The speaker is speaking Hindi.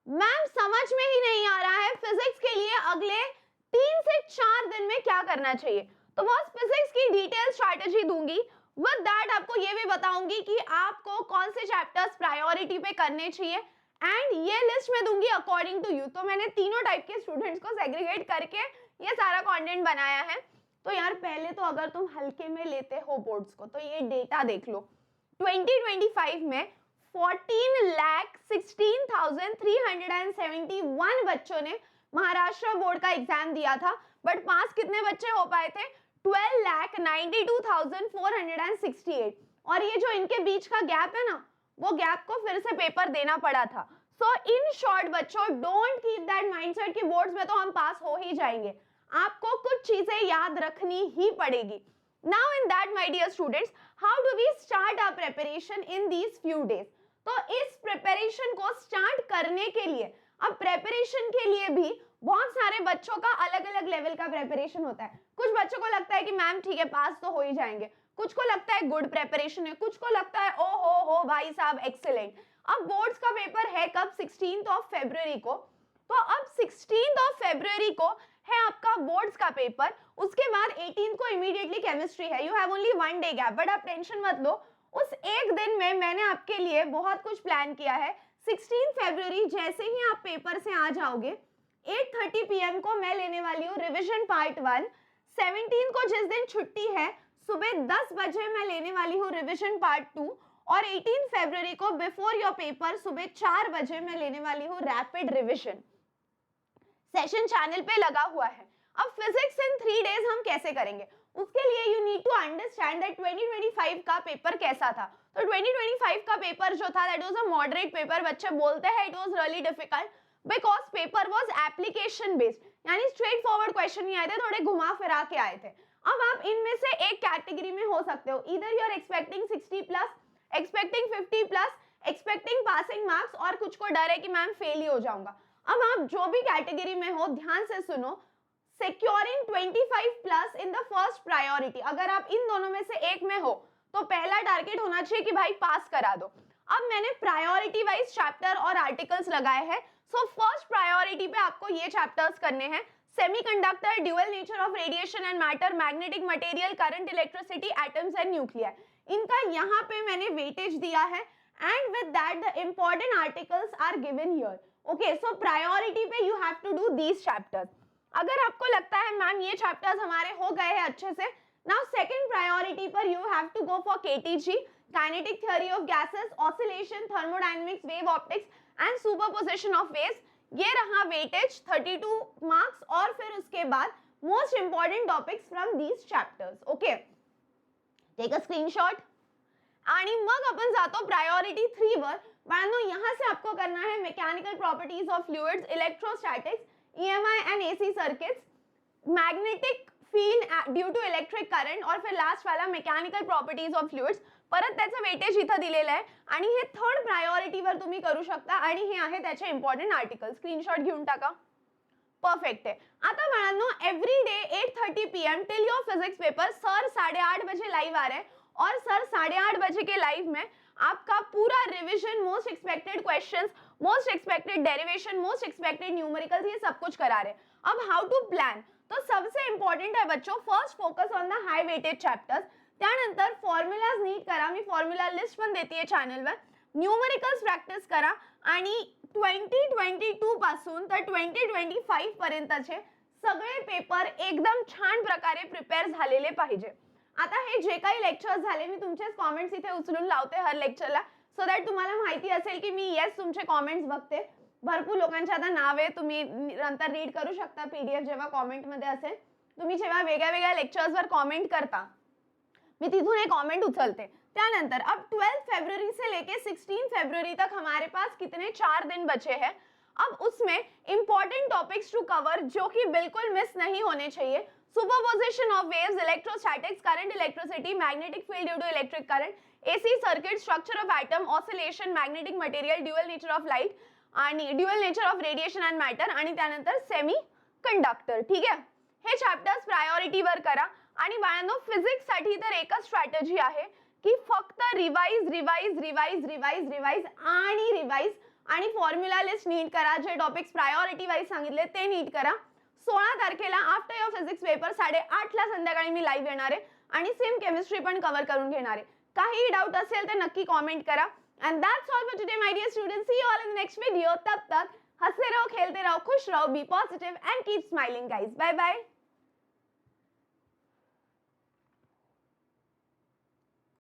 मैम समझ में ही नहीं आ रहा है फिजिक्स के लिए अगले 3 से 4 दिन में क्या करना चाहिए। तो बस फिजिक्स की डिटेल स्ट्रैटेजी दूंगी, विद दैट आपको ये भी बताऊंगी कि आपको कौन से चैप्टर्स प्रायोरिटी पे करने चाहिए, एंड ये लिस्ट में दूंगी अकॉर्डिंग टू यू। तो मैंने तीनों टाइप के स्टूडेंट्स को सेग्रीगेट करके ये सारा कंटेंट बनाया है। तो यार पहले तो अगर तुम हल्के में लेते हो बोर्ड्स को तो ये डेटा देख लो। 2025 में 14,16,371 बच्चों ने महाराष्ट्र बोर्ड का एग्जाम दिया था, बट पास कितने बच्चे हो पाए थे? 12,92,468। और ये जो इनके बीच का गैप है ना, वो गैप को फिर से पेपर देना पड़ा था। सो इन शॉर्ट बच्चों, डोंट कीप दैट माइंडसेट कि बोर्ड्स में तो हम पास हो ही जाएंगे। आपको कुछ चीजें याद रखनी ही पड़ेगी। Now in that, my dear students, how do we start our preparation in these few days? तो इस प्रिपरेशन को स्टार्ट करने के लिए, अब प्रिपरेशन के लिए भी बहुत सारे बच्चों का अलग अलग लेवल का प्रिपरेशन होता है। कुछ बच्चों को लगता है कि मैम ठीक है पास तो हो ही जाएंगे, कुछ को लगता है गुड प्रिपरेशन है, कुछ को लगता है ओ हो भाई साहब एक्सीलेंट। अब बोर्ड्स का पेपर है कब? 16 फरवरी को। तो अब 16 फरवरी को है आपका बोर्ड्स का पेपर, उसके बाद 18 को इमीडिएटली केमिस्ट्री है। You have only 1 day gap, but आप टेंशन मत लो, उस एक दिन में मैंने आपके लिए बहुत कुछ प्लान किया है। 16 फरवरी जैसे ही आप पेपर से आ जाओगे, 8:30 PM को मैं लेने वाली हूँ रिविजन पार्ट 1। 17 को जिस दिन छुट्टी है, सुबह 10 बजे मैं लेने वाली हूँ रिविजन पार्ट 2, और 18 फरवरी को बिफोर योर पेपर सुबह 4 बजे मैं लेने वाली हूँ रैपिड रिविजन। सेशन चैनल पे लगा हुआ है। अब फिजिक्स इन 3 डेज हम कैसे करेंगे, उसके लिए you need to understand that 2025 का पेपर कैसा था। तो 2025 का पेपर जो था, that was a moderate paper. बच्चे बोलते हैं it was really difficult because paper was application based, यानी स्ट्रेट फॉरवर्ड क्वेश्चन नहीं आए थे, थोड़े घुमा फिरा के आए थे। अब आप इनमें से एक कैटेगरी में हो सकते हो, इधर you are expecting 60+, expecting 50+, expecting passing marks, और कुछ को डर है कि मैम फेल ही हो जाऊंगा। अब आप जो भी कैटेगरी में हो ध्यान से सुनो, securing 25+ in the first priority. अगर आप इन दोनों में से एक में हो तो पहला टारगेट होना चाहिए कि भाई पास करा दो। अब मैंने प्रायोरिटी वाइज चैप्टर और आर्टिकल्स लगाए हैं। सो फर्स्ट प्रायोरिटी पे आपको ये चैप्टर्स करने हैं, semiconductor, dual nature of radiation and matter, magnetic material, current, electricity, atoms and nuclear. इनका यहाँ पे मैंने वेटेज दिया है, and with that the important articles are given here. Okay, so priority पे you have to do these chapters. अगर आपको लगता है मैम ये चैप्टर्स हमारे हो गए हैं अच्छे से, नाउ सेकंड प्रायोरिटी पर you have to go for KTG, kinetic theory of gases, oscillation, thermodynamics, wave optics and superposition of waves. ये रहा वेटेज 32 मार्क्स, और फिर उसके बाद most important topics from these chapters. Okay, take a screenshot. आणि मग आपण जातो प्रायोरिटी 3 वर। बाळांनो, यहाँ से आपको करना है mechanical properties of fluids, electrostatics, EMI and AC circuits, magnetic field due to electric current, और फिर लास्ट वाला मैकेनिकल प्रॉपर्टीज ऑफ फ्लुइड्स। परत त्याचं वेटेज इथं दिलेलं आहे, आणि हे थर्ड प्रायोरिटीवर तुम्ही करू शकता, आणि हे आहे त्याचे इंपॉर्टंट आर्टिकल। स्क्रीनशॉट घेऊन टाका, परफेक्ट है। आता बाळांनो, every day 8:30 PM till your physics paper sir 8:30 बजे लाइव आ रहे हैं, और सर 8:30 बजे के लाइव में आपका पूरा revision, most expected questions, most expected derivation, most expected numericals, ये सब कुछ करा रहे हैं। अब हाउ टू प्लान, तो सबसे इंपॉर्टेंट है बच्चों, first focus on the high weightage chapters, त्यानंतर फॉर्म्युलाज नीट करा, मी फॉर्म्युला लिस्ट पण देते चॅनलवर, न्यूमेरिकल्स प्रॅक्टिस करा, आणि 2022 पासून तर 2025 पर्यंतचे सगळे पेपर एकदम छान प्रकारे प्रिपेअर झालेले पाहिजे। आता हे जे काही लेक्चर्स झाले, मी तुमचेच कमेंट्स इथे उचलून लावते हर लेक्चरला, सो दॅट तुम्हाला माहिती असेल की मी येस तुमचे कमेंट्स बघते। भरपूर लोकांचे आता नाव आहे, तुम्ही नंतर रीड करू शकता PDF जेव्हा कमेंट मध्ये असेल। तुम्ही जेव्हा वेगळ्या वेगळ्या लेक्चर्सवर कमेंट करता, मैं तिथून एक कमेंट उछलते। त्यानंतर अब 12 फरवरी से लेके 16 फरवरी तक हमारे पास कितने 4 दिन बचे हैं। अब उसमें इंपॉर्टेंट टॉपिक्स टू कवर जो कि बिल्कुल मिस नहीं होने चाहिए, superposition of waves, electrostatics, current, electricity, magnetic field due to electric current, AC circuit, structure of atom, oscillation, magnetic material, dual nature of light आणि dual nature of radiation and matter, आणि त्यानंतर सेमी कंडक्टर। ठीक आहे, हे चॅप्टर्स प्रायोरिटीवर करा। आणि बाळांनो, फिजिक्स साठी तर एकच स्ट्रॅटेजी आहे की फक्त revise revise revise revise revise आणि रिवाइज। आणि फॉर्म्युला लिस्ट नीट करा, जे टॉपिक्स प्रायोरिटी वाईज सांगितले ते नीट करा. 16 तारखेला आफ्टर युअर फिजिक्स पेपर 8:30ला संध्याकाळी मी लाईव्ह येणार आहे आणि सेम केमिस्ट्री पण कव्हर करून घेणार आहे. काही डाऊट असेल तर नक्की कमेंट करा. And that's all for today my dear students. See you all in the next video. तब तक हंसते रहो, खेलते रहो, खुश रहो, be positive and keep smiling guys. Bye bye.